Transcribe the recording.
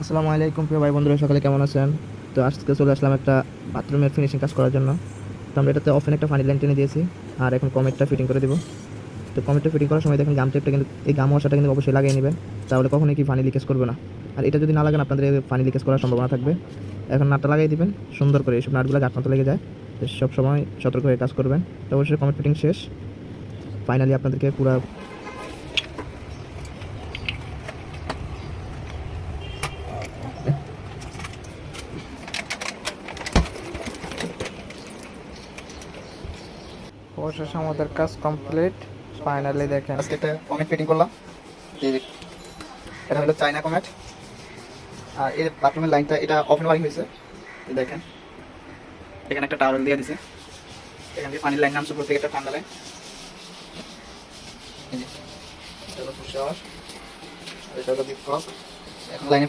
আসসালামু আলাইকুম প্রিয় ভাই বন্ধুরা, সকালে কেমন আছেন? তো আজকে চলে আসলাম একটা বাথরুমের ফিনিশিং কাজ করার জন্য। তো আমরা এটাতে অফেন একটা পানি লাইন টেনে দিয়েছি, আর এখন কমেটটা ফিটিং করে দিব। তো কমেটটা ফিটিং করার সময় দেখেন গাম টেপটা কিন্তু, এই গাম ওয়াশারটা কিন্তু অবশ্যই লাগিয়ে নেবেন, তাহলে কখনোই কি পানি লিকেজ করবে না। আর এটা যদি না লাগান আপনাদের পানি লিকেজ করার সম্ভাবনা থাকবে। এখন নাটটা লাগিয়ে দিবেন সুন্দর করে, এইসব নাটগুলো গাঁট মতো লেগে যায়, তো সব সময় সতর্ক হয়ে কাজ করবেন। তো অবশ্যই কমেট ফিটিং শেষ, ফাইনালি আপনাদেরকে পুরো অবশেষে আমাদের কাজ কমপ্লিট। ফাইনালি দেখেন আজকে একটা কমেট ফিটিং করলাম। এটা হলো চায়না কমেট, আর এই বাথরুমের লাইনটা এটা ওপেন ওয়ারিং হয়েছে। এই দেখেন এখানে একটা টাওয়েল দিয়ে দিছে, এখান থেকে পানির লাইন নামছে উপর থেকে, একটা ঠান্ডা লাইন। এই যে এটা হলো পুশ শাওয়ার, এটা হলো ডিপ ক্লক। এখন লাইনে